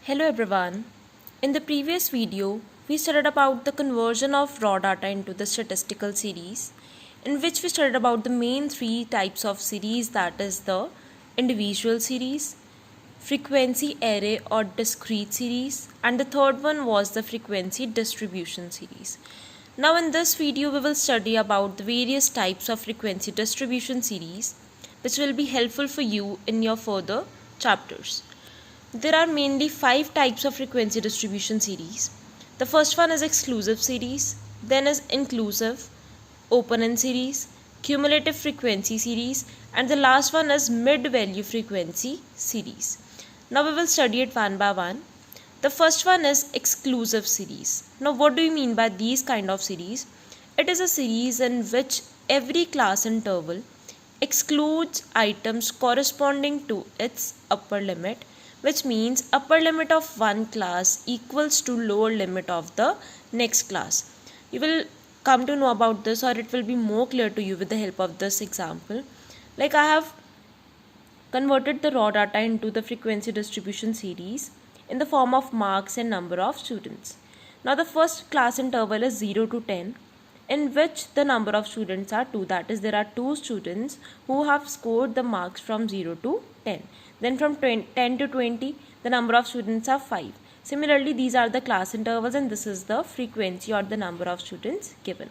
Hello everyone. In the previous video, we studied about the conversion of raw data into the statistical series, in which we studied about the main three types of series, that is the individual series, frequency array or discrete series, and the third one was the frequency distribution series. Now in this video, we will study about the various types of frequency distribution series, which will be helpful for you in your further chapters. There are mainly 5 types of frequency distribution series. The first one is exclusive series, then is inclusive, open-end series, cumulative frequency series, and the last one is mid-value frequency series. Now we will study it one by one. The first one is exclusive series. Now what do you mean by these kind of series? It is a series in which every class interval excludes items corresponding to its upper limit, which means upper limit of one class equals to lower limit of the next class. You will come to know about this, or it will be more clear to you with the help of this example. Like I have converted the raw data into the frequency distribution series in the form of marks and number of students. Now the first class interval is 0 to 10, in which the number of students are 2, that is there are 2 students who have scored the marks from 0 to 10. Then from 10 to 20, the number of students are 5. Similarly, these are the class intervals and this is the frequency or the number of students given.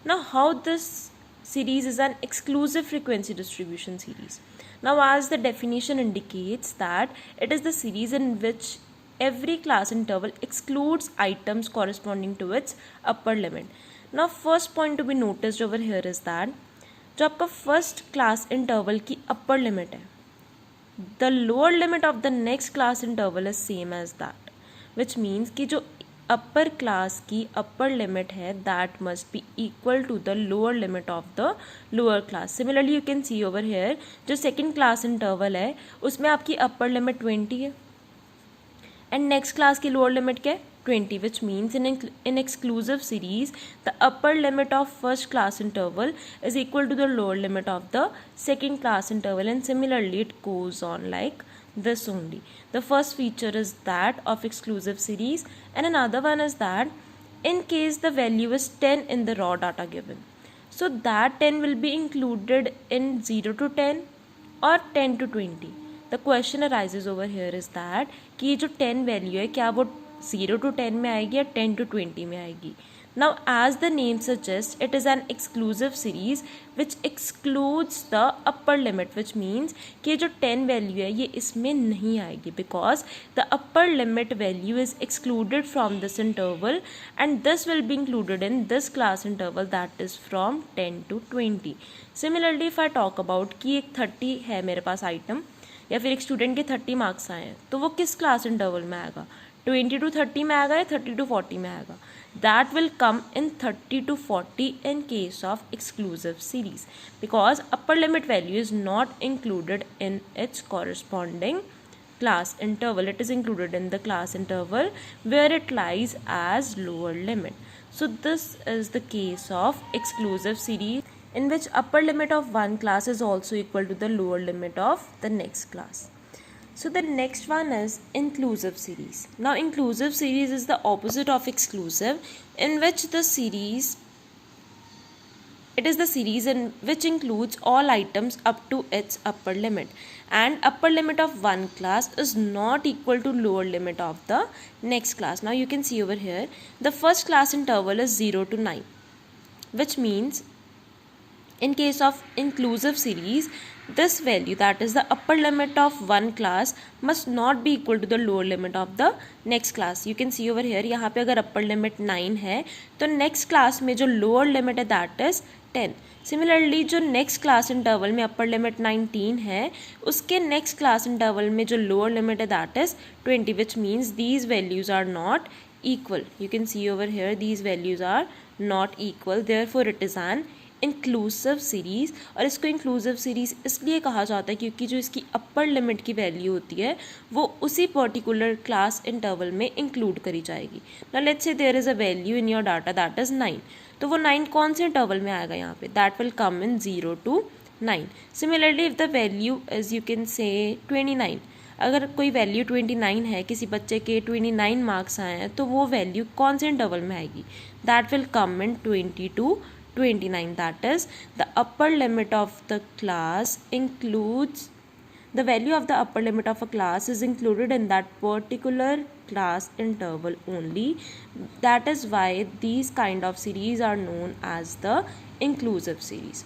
Now how this series is an exclusive frequency distribution series. Now as the definition indicates that it is the series in which every class interval excludes items corresponding to its upper limit. Now first point to be noticed over here is that जो आपका first class interval की upper limit है, the lower limit of the next class interval is same as that, which means कि जो upper class की upper limit है that must be equal to the lower limit of the lower class. Similarly you can see over here जो second class interval है उसमें आपकी upper limit 20 है and next class की lower limit क्या है 20, which means in exclusive series the upper limit of first class interval is equal to the lower limit of the second class interval, and similarly it goes on like this only. The first feature is that of exclusive series, and another one is that in case the value is 10 in the raw data given, so that 10 will be included in 0 to 10 or 10 to 20. The question arises over here is that कि जो 10 value है क्या वो 0 to 10 में आएगी या 10 to 20 में आएगी. Now as the name suggests, it is an exclusive series which excludes the upper limit, which means कि जो 10 value है ये इसमें नहीं आएगी because the upper limit value is excluded from this interval and this will be included in this class interval, that is from 10 to 20. Similarly if I talk about कि एक 30 है मेरे पास item या फिर एक स्टूडेंट के 30 मार्क्स आए हैं तो वो किस क्लास इंटरवल में आएगा, 20 to 30 में आएगा या 30 to 40 में आएगा. That will come in 30 to 40 in case of exclusive series because upper limit value is not included in its corresponding class interval. It is included in the class interval where it lies as lower limit. So this is the case of exclusive series in which upper limit of one class is also equal to the lower limit of the next class. So the next one is inclusive series. Now inclusive series is the opposite of exclusive, in which the series, it is the series in which includes all items up to its upper limit, and upper limit of one class is not equal to lower limit of the next class. Now you can see over here the first class interval is 0 to 9, which means in case of inclusive series this value, that is the upper limit of one class, must not be equal to the lower limit of the next class. You can see over here यहाँ पे अगर upper limit 9 है तो next class में जो lower limit है that is 10. Similarly जो next class interval में upper limit 19 है उसके next class interval में जो lower limit है that is 20, which means these values are not equal. You can see over here these values are not equal, therefore it is an inclusive series. और इसको inclusive series इसलिए कहा जाता है क्योंकि जो इसकी अपर लिमिट की वैल्यू होती है वो उसी पर्टिकुलर क्लास इंटरवल में इंक्लूड करी जाएगी. Now let's say there is a value in your data that is 9, तो वो 9 कौन से इंटरवल में आएगा यहाँ पे, that will come in 0 to 9. Similarly if the value is you can say 29, अगर कोई वैल्यू 29 है, किसी बच्चे के 29 मार्क्स आए हैं, तो वो वैल्यू कौन से इंटरवल में आएगी? That will come in 20 to 29. That is the upper limit of the class includes the value of the upper limit of a class is included in that particular class interval only. That is why these kind of series are known as the inclusive series.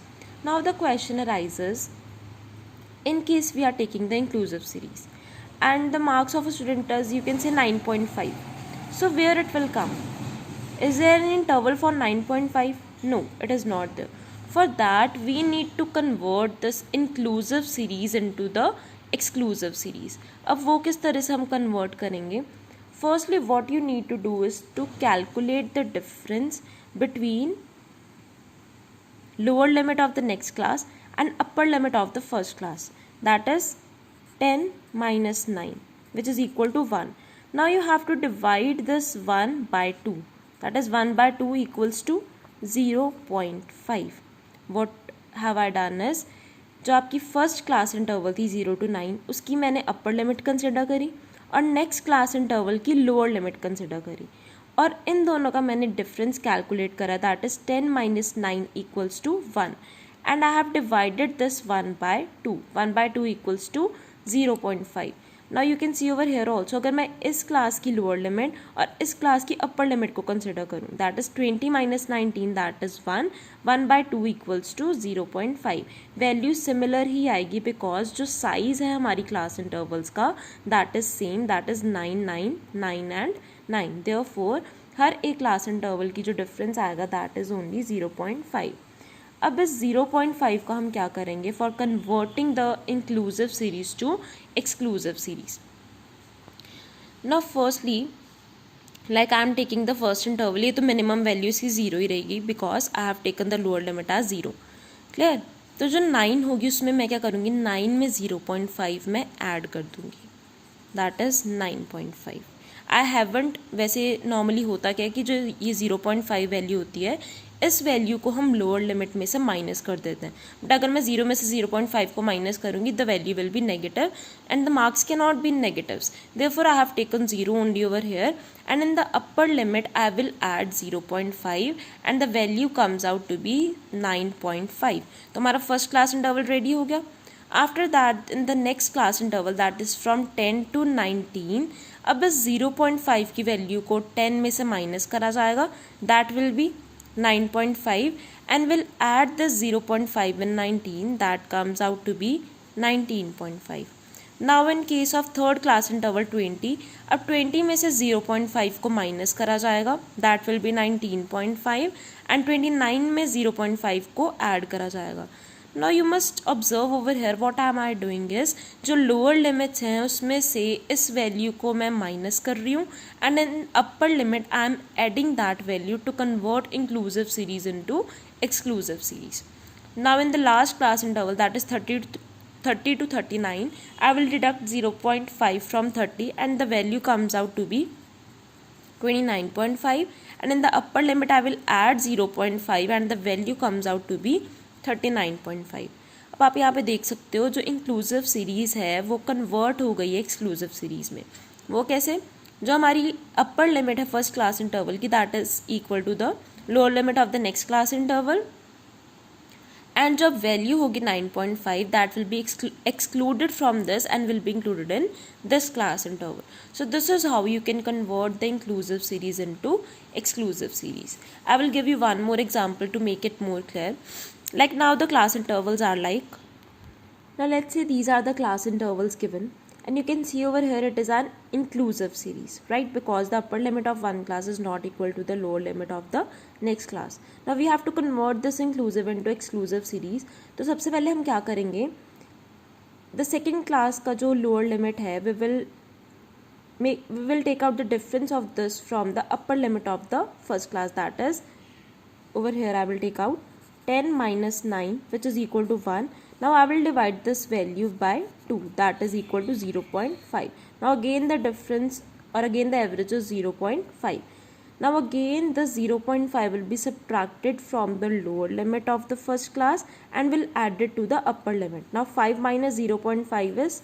Now the question arises, in case we are taking the inclusive series and the marks of a student is, you can say, 9.5. So where it will come? Is there an interval for 9.5? No, it is not there. For that we need to convert this inclusive series into the exclusive series. अब वो किस तरह से हम convert करेंगे? Firstly, what you need to do is to calculate the difference between lower limit of the next class and upper limit of the first class. That is 10 minus 9, which is equal to 1. Now you have to divide this 1 by 2. That is 1 by 2 equals to 0.5. What have I done is, जो आपकी first class interval थी 0 to 9, उसकी मैंने upper limit consider करी और next class interval की lower limit consider करी और इन दोनों का मैंने डिफरेंस कैलकुलेट करा. That is 10 minus 9 equals to 1 and I have divided this 1 by 2. 1 by 2 equals to 0.5. Now you can see over here also, अगर मैं इस क्लास की लोअर लिमिट और इस क्लास की अपर लिमिट को कंसिडर करूँ, that is 20 minus 19, that is 1. 1 by 2 equals to 0.5. Value similar ही आएगी बिकॉज जो साइज है हमारी क्लास इंटरवल्स का that is same, that is 9, 9, 9 and 9. Therefore हर एक क्लास इंटरवल की जो डिफरेंस आएगा दैट इज ओनली 0.5. अब इस 0.5 का हम क्या करेंगे for converting the inclusive series to exclusive series. Now firstly, like I am taking the first interval, ये तो मिनिमम वैल्यू इसकी 0 ही रहेगी because I have taken the lower limit as 0. Clear? तो जो 9 होगी उसमें मैं क्या करूँगी, 9 में 0.5 मैं ऐड कर दूँगी, दैट इज़ 9.5. आई हैवंट, वैसे नॉर्मली होता क्या है कि जो ये 0.5 वैल्यू होती है इस वैल्यू को हम लोअर लिमिट में से माइनस कर देते हैं, बट अगर मैं 0 में से 0.5 को माइनस करूँगी the value will be negative and the marks can not be negatives. Therefore I have taken 0 only over here and in the upper limit I will add 0.5 and the value comes out to be 9.5. तो हमारा first class interval ready हो गया. After that in the next class interval that is from 10 to 19, अब इस 0.5 की value को 10 में से माइनस करा जाएगा, that will B 9.5 and will add this 0.5 in 19, that comes out to be 19.5. Now in case of third class interval 20, अब 20 में से 0.5 को माइनस करा जाएगा, that will be 19.5 and 29 में 0.5 को ऐड करा जाएगा. Now you must observe over here what am I doing is, जो लोअर लिमिट्स हैं उसमें से इस वैल्यू को मैं माइनस कर रही हूँ and in upper limit I am adding that value to convert inclusive series into exclusive series. Now in the last class interval that is 30 to 39, I will deduct 0.5 from 30 and the value comes out to be 29.5 and in the upper limit I will add 0.5 and the value comes out to be 39.5. अब आप यहाँ पे देख सकते हो जो inclusive series है वो कन्वर्ट हो गई है एक्सक्लूसिव सीरीज़ में. वो कैसे? जो हमारी अपर लिमिट है फर्स्ट क्लास इंटरवल की that is equal to the lower limit of the next class interval and जब वैल्यू होगी 9.5 that will be excluded from this and will be included in this class interval. So this is how you can convert the inclusive series into exclusive series. I will give you one more example to make it more clear. Like now the class intervals are like, now let's say these are the class intervals given and you can see over here it is an inclusive series, right? Because the upper limit of one class is not equal to the lower limit of the next class. Now we have to convert this inclusive into exclusive series. तो सबसे पहले हम क्या करेंगे, the second class का जो lower limit है we will take out the difference of this from the upper limit of the first class. That is, over here I will take out 10 minus 9 which is equal to 1. Now I will divide this value by 2, that is equal to 0.5. Now again the difference or again the average is 0.5. Now again the 0.5 will be subtracted from the lower limit of the first class and will add it to the upper limit. Now 5 minus 0.5 is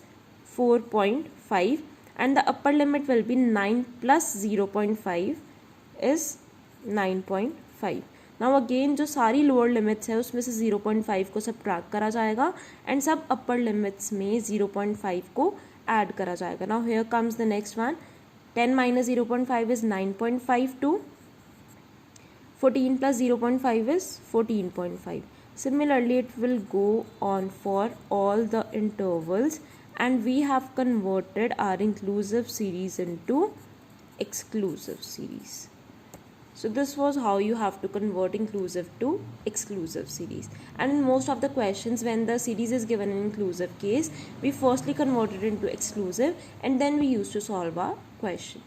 4.5 and the upper limit will be 9 plus 0.5 is 9.5. Now again जो सारी lower limits है उसमें से 0.5 को subtract करा जाएगा and सब अपर limits में 0.5 को ऐड करा जाएगा. Now here comes the next one. 10 minus 0.5 is 9.52. 14 plus 0.5 is 14.5. Similarly, it will go on for all the intervals and we have converted our inclusive series into exclusive series. So this was how you have to convert inclusive to exclusive series. And in most of the questions when the series is given in inclusive case, we firstly convert it into exclusive and then we used to solve our question.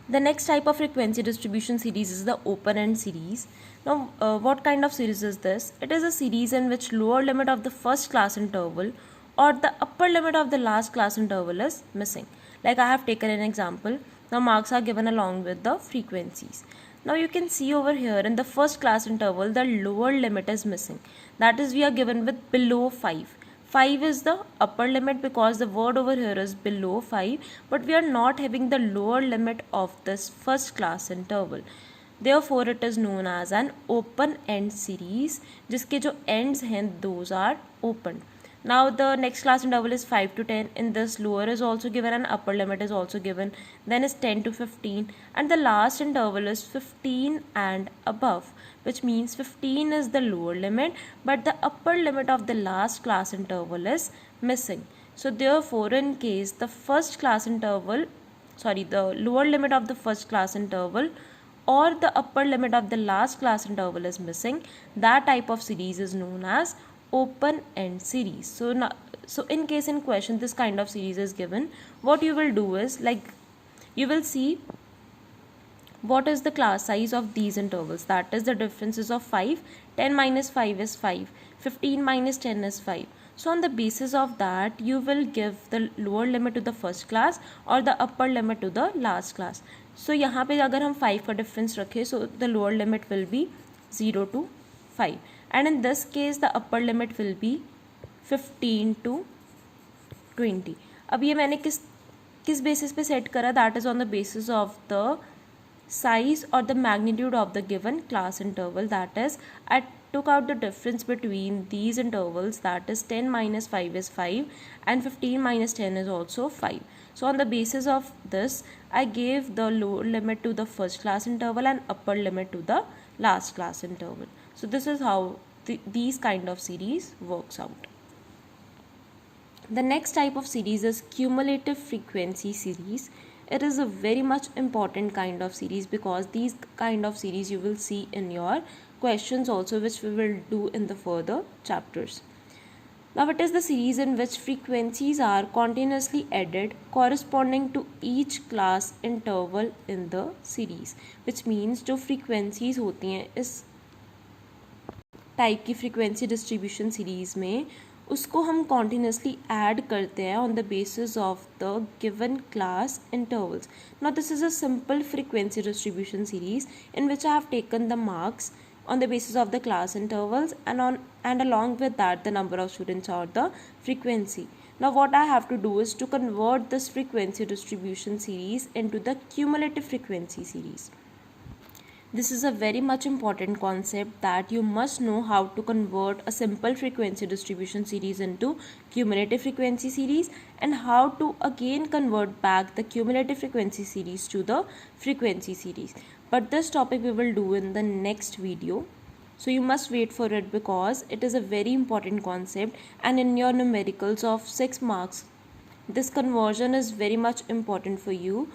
The next type of frequency distribution series is the open-end series. Now what kind of series is this? It is a series in which lower limit of the first class interval or the upper limit of the last class interval is missing. Like I have taken an example. Now marks are given along with the frequencies. Now you can see over here in the first class interval the lower limit is missing. That is we are given with below 5. 5 is the upper limit because the word over here is below 5, but we are not having the lower limit of this first class interval. Therefore it is known as an open end series जिसके जो ends हैं those are open. Now the next class interval is 5 to 10. In this lower is also given and upper limit is also given. Then is 10 to 15 and the last interval is 15 and above, which means 15 is the lower limit but the upper limit of the last class interval is missing. So therefore in case the lower limit of the first class interval or the upper limit of the last class interval is missing, that type of series is known as open end series. So in case in question this kind of series is given, what you will do is like you will see what is the class size of these intervals. That is the differences of 5. 10 minus 5 is 5. 15 minus 10 is 5. So on the basis of that you will give the lower limit to the first class or the upper limit to the last class. So यहाँ पे अगर हम 5 का difference रखें, so the lower limit will be 0 to 5. And in this case the upper limit will be 15 to 20. अब ये मैंने किस basis पे set करा? That is on the basis of the size or the magnitude of the given class interval. That is, I took out the difference between these intervals, that is 10 minus 5 is 5 and 15 minus 10 is also 5. So on the basis of this I gave the lower limit to the first class interval and upper limit to the last class interval. So this is how these kind of series works out. The next type of series is cumulative frequency series. It is a very much important kind of series because these kind of series you will see in your questions also, which we will do in the further chapters. Now it is the series in which frequencies are continuously added corresponding to each class interval in the series, which means जो frequencies होती हैं इस type की frequency distribution series में उसको हम continuously add करते हैं on the basis of the given class intervals. Now this is a simple frequency distribution series in which I have taken the marks on the basis of the class intervals and along with that the number of students or the frequency. Now what I have to do is to convert this frequency distribution series into the cumulative frequency series. This is a very much important concept that you must know how to convert a simple frequency distribution series into cumulative frequency series and how to again convert back the cumulative frequency series to the frequency series. But this topic we will do in the next video. So you must wait for it because it is a very important concept and in your numericals of 6 marks, this conversion is very much important for you.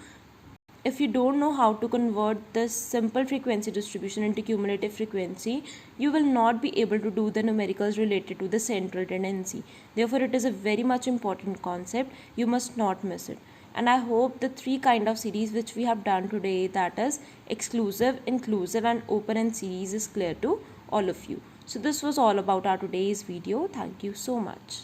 If you don't know how to convert this simple frequency distribution into cumulative frequency, you will not be able to do the numericals related to the central tendency. Therefore, it is a very much important concept. You must not miss it. And I hope the 3 kind of series which we have done today, that is exclusive, inclusive and open-end series, is clear to all of you. So this was all about our today's video. Thank you so much.